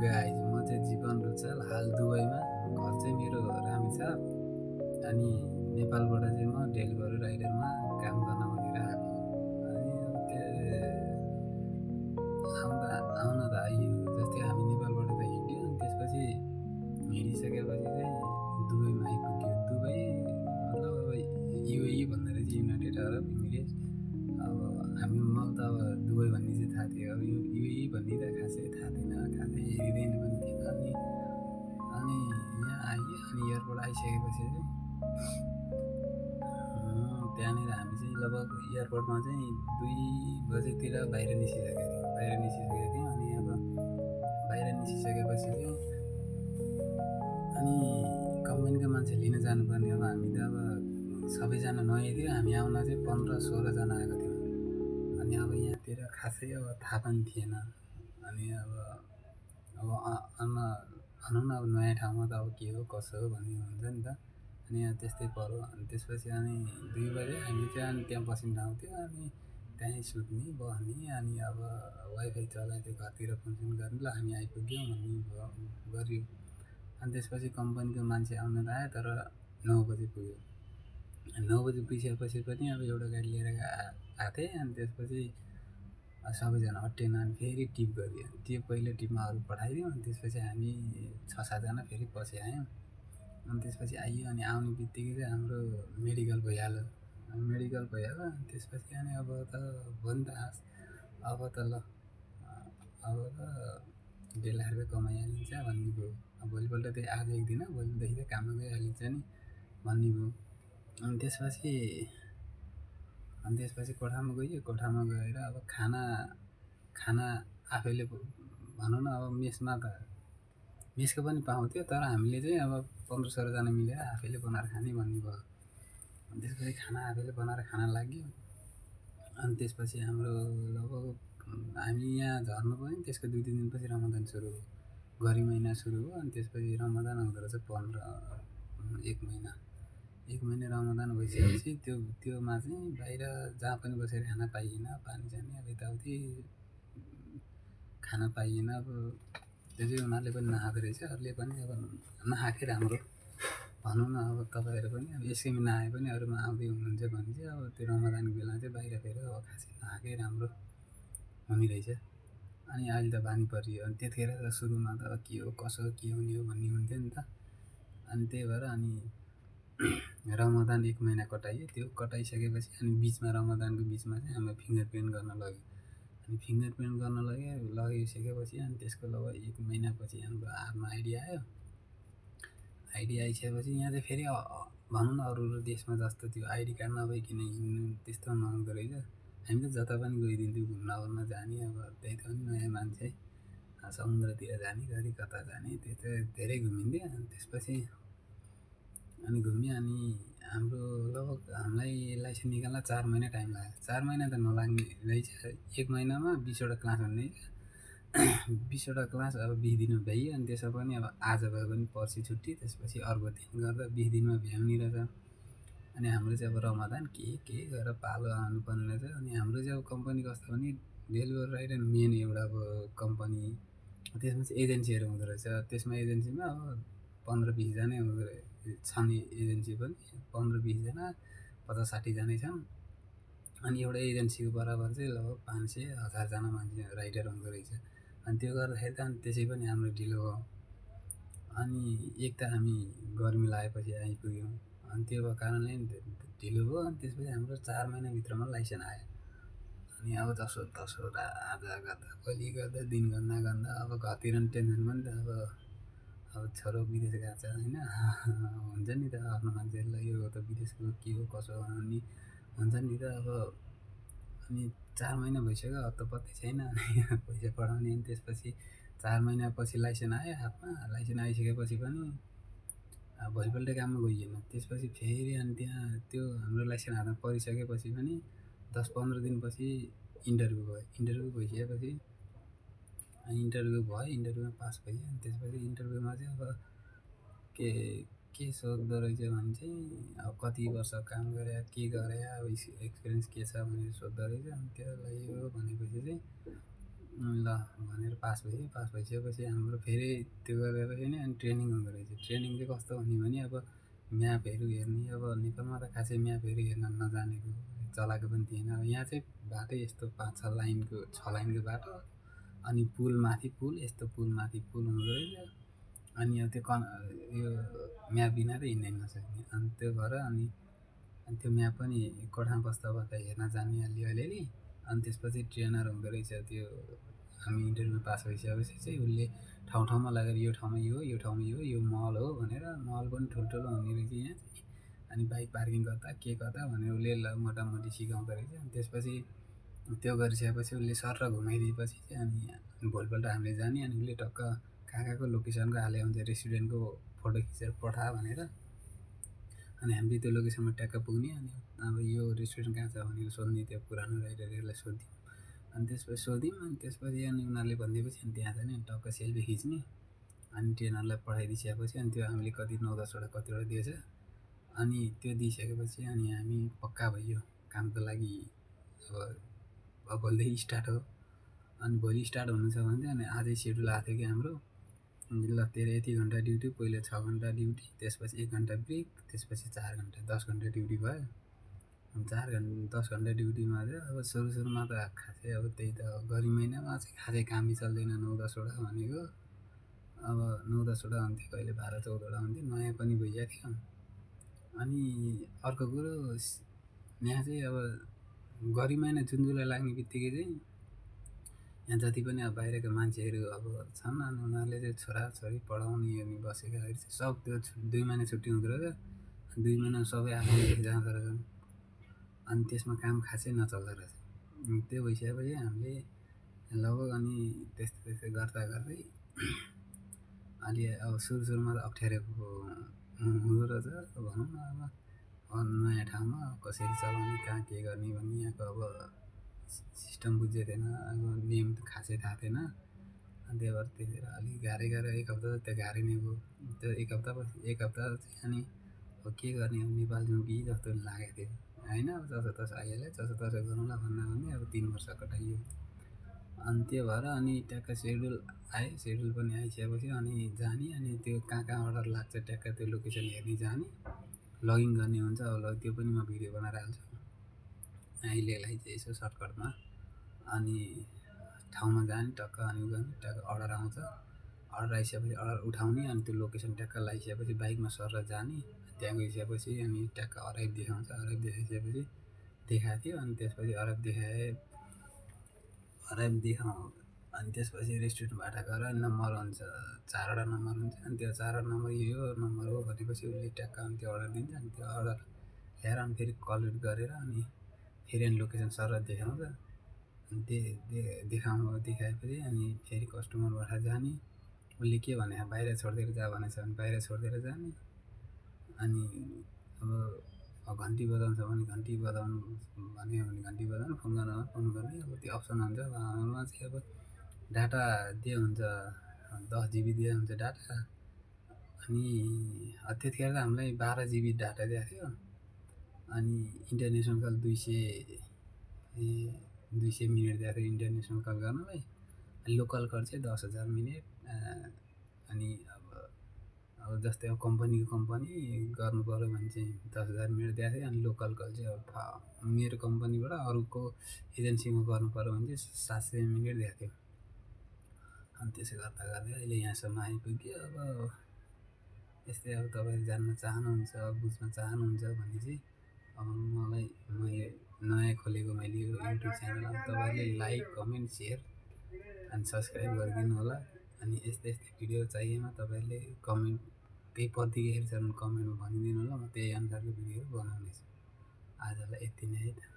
Guys म चाहिँ जीवन रुचाल हाल दुबईमा घर चाहिँ मेरो रामेछाप अनि नेपालबाट चाहिँ म डेलिभरी राइडरमा काम गर्न भनेर आएको अनि अब आउँदा आउन त आइयो जस्तै हामी नेपालबाट त हिँड्यो अनि त्यसपछि हिँडिसकेपछि चाहिँ दुबईमा आइपुग्यो दुबई मतलब अब युएई भन्दो रहेछ युनाइटेड अरब इमिरेट्स अब मलाई त अब दुबई भन्ने चाहिँ थाहा थियो अब युएई भन्ने त खासै थाहा थिएन खासै हेरिँदैन पनि थिएन अनि यहाँ आइयो अनि एयरपोर्ट आइसकेपछि चाहिँ त्यहाँनिर हामी चाहिँ लगभग एयरपोर्टमा चाहिँ 2 बजेतिर बाहिर निस्किसकेको थियौँ अनि अब बाहिर निस्किसकेपछि चाहिँ अनि कम्पनीको मान्छे लिन जानुपर्ने अब हामी त अब सबैजना नयाँ थियो हामी आउन चाहिँ 15-16 जना आएको थियौँ अनि अब यहाँतिर खासै अब थाहा पनि थिएन अनि अब भनौँ न अब नयाँ ठाउँमा त अब के हो कसो हो भन्ने हुन्छ नि त अनि यहाँ त्यस्तै पऱ्यो अनि त्यसपछि अनि 2 बजे हामी चाहिँ अनि त्यहाँ बस्ने ठाउँ थियो अनि त्यहीँ सुत्ने बस्ने अनि अब वाइफाई चलाएको थियो घरतिर फोनसोन गर्ने ल हामी आइपुग्यौँ भन्ने गऱ्यो अनि त्यसपछि कम्पनीको मान्छे आउन त आयो तर 9 बजे पुग्यो 9 बजे पुगिसकेपछि पनि अब एउटा गाडी लिएर आएको थिएँ अनि त्यसपछि सबैजना अटेन अनि फेरि टिप गरियो त्यो पहिलो टिपमा अरू पठाइदिउँ अनि त्यसपछि हामी 6-7 जना फेरि पछि आयौँ अनि त्यसपछि आइयो अनि आउने बित्तिकै चाहिँ हाम्रो मेडिकल भइहाल्यो अनि त्यसपछि अनि अब त भयो नि त अब त ल अब त 1.5 लाख रुपियाँ कमाइहालिन्छ भन्ने भयो अब भोलिपल्ट त्यही आज एक दिन भोलिदेखि त काममा गइहालिन्छ नि भन्ने भयो अनि त्यसपछि कोठामा गएर अब खाना आफैले भनौँ न अब मेसको पनि पाउँथ्यो तर हामीले चाहिँ अब 15-16 जना मिलेर आफैले बनाएर खाने भन्ने भयो अनि त्यसपछि खाना आफैले बनाएर खान लाग्यो अनि त्यसपछि हाम्रो लगभग हामी यहाँ झर्नु पनि त्यसको 2-3 दिनपछि रमजान सुरु भयो गरी महिना सुरु भयो अनि त्यसपछि रमजान आउँदो रहेछ 1 महिना रमजान भइसकेपछि त्योमा चाहिँ बाहिर जहाँ पनि बसेर खाना पाइएन पानी जाने अब यताउति खाना पाइएन अब त्यो चाहिँ उनीहरूले पनि नखाएको रहेछ अरूले पनि अब नखाएकै राम्रो भनौँ न अब तपाईँहरू पनि अब यसैमा नआए पनि अरूमा आउँदै हुनुहुन्छ भने चाहिँ अब त्यो रमजानको बेला चाहिँ बाहिर फेर अब खासै नखाएकै राम्रो हुने रहेछ अनि अहिले त बानी परियो अनि त्यतिखेर त सुरुमा त के हो कसो के हुने हो भन्ने हुन्थ्यो नि त अनि त्यही भएर अनि रमजान 1 महिना कटाइयो त्यो कटाइसकेपछि अनि रमजानको बिचमा चाहिँ हाम्रो फिङ्गर प्रिन्ट गर्न लग्यो अनि फिङ्गर प्रिन्ट गर्न लगिसकेपछि अनि त्यसको लगभग 1 महिनापछि हाम्रो हातमा आइडी आयो आइडी आइसकेपछि यहाँ चाहिँ फेरि भनौँ न अरू देशमा जस्तो त्यो आइडी कार्ड नभइकन हिँड्नु त्यस्तो नहुँदो रहेछ हामी त जता पनि गइदिन्थ्यौँ घुम्न जाने अब त्यही त पनि नयाँ मान्छे समुद्रतिर जाने कति कता जाने त्यस्तो धेरै घुमिन्थ्यो अनि त्यसपछि अनि घुम्यो अनि हाम्रो लगभग हामीलाई लाइसेन्स निकाल्न 4 महिना टाइम लाग्यो 4 महिना त नलाग्ने रहेछ 1 महिनामा 20वटा क्लास हुने 20वटा क्लास अब 20 दिनमा भ्याइयो अनि त्यसमा पनि अब आज भयो भने पर्सि छुट्टी त्यसपछि अर्को दिन गर्दा 20 दिनमा भ्याउने रहेछ अनि हाम्रो चाहिँ अब रमजान के गरेर पालो आउनुपर्ने रहेछ अनि हाम्रो चाहिँ अब कम्पनी कस्तो भने डेलिभरी राइडर मेन एउटा अब कम्पनी त्यसमा चाहिँ एजेन्सीहरू हुँदो रहेछ त्यसमा एजेन्सीमा अब 15-20 जना हुँदो रहेछ छन् एजेन्सी पनि 15-20 जना 50-60 जनै छन् अनि एउटा एजेन्सीको बराबर चाहिँ लगभग 500-1000 जना मान्छे राइडर हुँदो रहेछ अनि त्यो गर्दाखेरि त अनि त्यसै पनि हाम्रो ढिलो भयो अनि एक त हामी गर्मी लागेपछि आइपुग्यौँ अनि त्यो भएको कारणले ढिलो भयो अनि त्यसपछि हाम्रो 4 महिनाभित्रमा लाइसेन्स आयो अनि अब जसो तसो आज गर्दा भोलि गर्दा दिन गन्दा अब घरतिर पनि टेन्सन पनि त अब छोरो विदेश गएको छ होइन हुन्छ नि त आफ्नो मान्छेहरूलाई यो त विदेशको के हो कसो अनि हुन्छ नि त अब अनि 4 महिना भइसक्यो अब त पत्तै छैन अनि पैसा पठाउने अनि त्यसपछि 4 महिनापछि लाइसेन्स आयो हातमा लाइसेन्स आइसकेपछि पनि भोलिपल्ट काममा गइएन त्यसपछि फेरि अनि त्यहाँ त्यो हाम्रो लाइसेन्स हातमा परिसकेपछि पनि 10-15 दिनपछि इन्टरभ्यू भइसकेपछि इन्टरभ्यूमा पास भएँ अनि त्यसपछि इन्टरभ्यूमा चाहिँ अब के सोध्दो रहेछ भने चाहिँ अब कति वर्ष काम गरे के गरे अब एक्सपिरियन्स के छ भनेर सोध्दो रहेछ अनि त्यसलाई यो भनेपछि चाहिँ ल भनेर पास भइयो। पास भइसकेपछि हाम्रो फेरि त्यो गरेपछि नि अनि ट्रेनिङ हुँदो रहेछ। ट्रेनिङ चाहिँ कस्तो हुने भने अब म्यापहरू हेर्ने, अब नेपालमा त खासै म्यापहरू हेर्न नजानेको, चलाएको पनि थिएन। अब यहाँ चाहिँ बाटो यस्तो 5-6 लाइनको 6 लाइनको बाटो, अनि पुल माथि पुल, यस्तो पुल माथि पुल हुँदो रहेछ। अनि अब त्यो यो म्याप बिना त हिँड्नै नसक्ने। अनि त्यो भएर अनि त्यो म्याप पनि कोठामा बस्दा बस्दा हेर्न जाने अलिअलि। अनि त्यसपछि ट्रेनर हुँदो रहेछ त्यो हामी इन्टरभ्यू पास भइसकेपछि चाहिँ उसले ठाउँ ठाउँमा लगेर यो ठाउँमा यो ठाउँमा यो मल हो भनेर, मल पनि ठुल्ठुलो हुने रहेछ यहाँ चाहिँ। अनि बाइक पार्किङ गर्दा के गर्दा भनेर उसले मोटामोटी सिकाउँदो रहेछ। अनि त्यसपछि त्यो गरिसकेपछि उसले सर घुमाइदिएपछि चाहिँ अनि भोलिपल्ट हामीले जाने। अनि उसले टक्क कहाँ लोकेसनको हाले हुन्छ, रेस्टुरेन्टको फोटो खिचेर पठा भनेर। अनि हामीले त्यो लोकेसनमा ट्याक्क पुग्ने। अनि अब यो रेस्टुरेन्ट कहाँ छ भनेर सोध्ने, त्यो पुरानो राइडरहरूलाई सोध्थ्यौँ। अनि त्यसपछि सोध्यौँ। अनि त्यसपछि अनि उनीहरूले भनिदिएपछि अनि त्यहाँ जाने, अनि टक्क सेल्फी खिच्ने। अनि ट्रेनरलाई पठाइदिइसकेपछि अनि त्यो हामीले कति 9-10वटा कतिवटा दिएछ। अनि त्यो दिइसकेपछि अनि हामी पक्का भइयो कामको लागि। अब भोलिदेखि स्टार्ट हो। अनि भोलि स्टार्ट हुनु छ भने चाहिँ अनि आजै सेड्युल आएको थियो कि हाम्रो, ल तेरो यति घन्टा ड्युटी, पहिला 6 घन्टा ड्युटी, त्यसपछि 1 घन्टा ब्रेक, त्यसपछि 4 घन्टा, 10 घन्टा ड्युटी भयो। 10 घन्टा ड्युटीमा चाहिँ अब सुरुमा त खासै अब त्यही त गर्मी महिनामा चाहिँ खासै कामै चल्दैन। 9-10वटा भनेको अब 9-10वटा हुन्थ्यो, कहिले 12-14वटा हुन्थ्यो, नयाँ पनि भइएको थियो। अनि अर्को कुरो यहाँ चाहिँ अब गर्मी महिना जुन जुलाई लाग्ने बित्तिकै चाहिँ यहाँ जति पनि अब बाहिरका मान्छेहरू अब छन्, अनि उनीहरूले चाहिँ छोराछोरी पढाउने अनि बसेकाहरू चाहिँ सब त्यो 2 महिना छुट्टी हुँदो रहेछ। 2 महिना सबै आफ्नो जाँदो रहेछन्। अनि त्यसमा काम खासै नचल्दो रहेछ। त्यो भइसकेपछि हामीले लगभग अनि त्यस्तै गर्दा गर्दै अलि अब सुरुमा त अप्ठ्यारो हुँदो रहेछ भनौँ न। अब नयाँ ठाउँमा कसरी चलाउने, कहाँ के गर्ने भन्ने यहाँको अब सिस्टम बुझेको थिएन, अब नियम त खासै थाहा थिएन। अनि त्यही भएर त्यतिखेर अलिक गाह्रै 1 हप्ता त त्यो गाह्रै नै भयो। त्यो 1 हप्ता चाहिँ अनि अब के गर्ने, अब नेपाल जाउँ कि जस्तो लागेको थियो होइन। अब जसोतसो आइहाल्यो, जसोतसो गरौँला भन्दा 3 वर्ष कटाइयो। अनि त्यो भएर अनि ट्याक्क सेड्युल आयो। सेड्युल पनि आइसकेपछि अनि जाने, अनि त्यो कहाँ अर्डर लाग्छ ट्याक्क त्यो लोकेसन हेर्ने जाने, लगइन गर्ने हुन्छ। अब त्यो पनि म भिडियो बनाएर हाल्छु अहिलेलाई चाहिँ यसो सर्टकटमा। अनि ठाउँमा जाने टक्क, अनि गर्ने टक्क अर्डर आउँछ। अर्डर आइसकेपछि अर्डर उठाउने, अनि त्यो लोकेसन ट्याक्क लगाइसकेपछि बाइकमा सरेर जाने। त्यहाँ गइसकेपछि अनि ट्याक्क अराइभ देखाउँछ। अराइभ देखाइसकेपछि देखाएको थियो। अनि त्यसपछि अराइभ अनि त्यसपछि रेस्टुरेन्टबाट गएर नम्बर हुन्छ, 4वटा नम्बर हुन्छ। अनि त्यो 4वटा नम्बर यो नम्बर हो भनेपछि उसले ट्याक्क अनि त्यो अर्डर दिन्छ। अनि त्यो अर्डर ल्याएर अनि फेरि कलेक्ट गरेर अनि फेरि अनि लोकेसन सर देखाउँछ। अनि देखाएपछि अनि फेरि कस्टमरबाट जाने। उसले के भने बाहिर छोडिदिएर जा भनेछ भने बाहिर छोडिदिएर जाने। अनि अब घन्टी बजाउँछ भने घन्टी बजाउनु भन्यो भने घन्टी बजाउनु, फोन गर्न फोन गर्ने। अब त्यो अप्सन हुन्छ। हाम्रोमा चाहिँ अब डाटा दिए हुन्छ, 10 GB दिए हुन्छ डाटा। अनि त्यतिखेर त हामीलाई 12 GB डाटा दिएको थियो। अनि इन्टरनेसनल कल 200 मिनट दिएको थियो इन्टरनेसनल कल गर्नलाई। लोकल कल चाहिँ 10,000 मिनट। अनि अब जस्तै अब कम्पनी गर्नु पऱ्यो भने चाहिँ 10,000 मिनट दिएको थियो। अनि लोकल कल चाहिँ अब मेरो कम्पनीबाट अरूको एजेन्सीमा गर्नु पऱ्यो भने चाहिँ 700 मिनट दिएको थियो। अनि त्यसो गर्दा गर्दै अहिले यहाँसम्म आइपुग्यो। अब यस्तै अब तपाईँहरू जान्न चाहनुहुन्छ, बुझ्न चाहनुहुन्छ भने चाहिँ अब मलाई नयाँ खोलेको मैले यो युट्युब च्यानल, अब तपाईँहरूले लाइक, कमेन्ट, सेयर अनि सब्सक्राइब गरिदिनु होला। अनि यस्तै भिडियो चाहिएमा तपाईँहरूले कमेन्ट, केही पत्रिका हेर्छ भने कमेन्टमा भनिदिनु होला, म त्यही अनुसारको भिडियोहरू बनाउनेछु। आजलाई यति नै है त।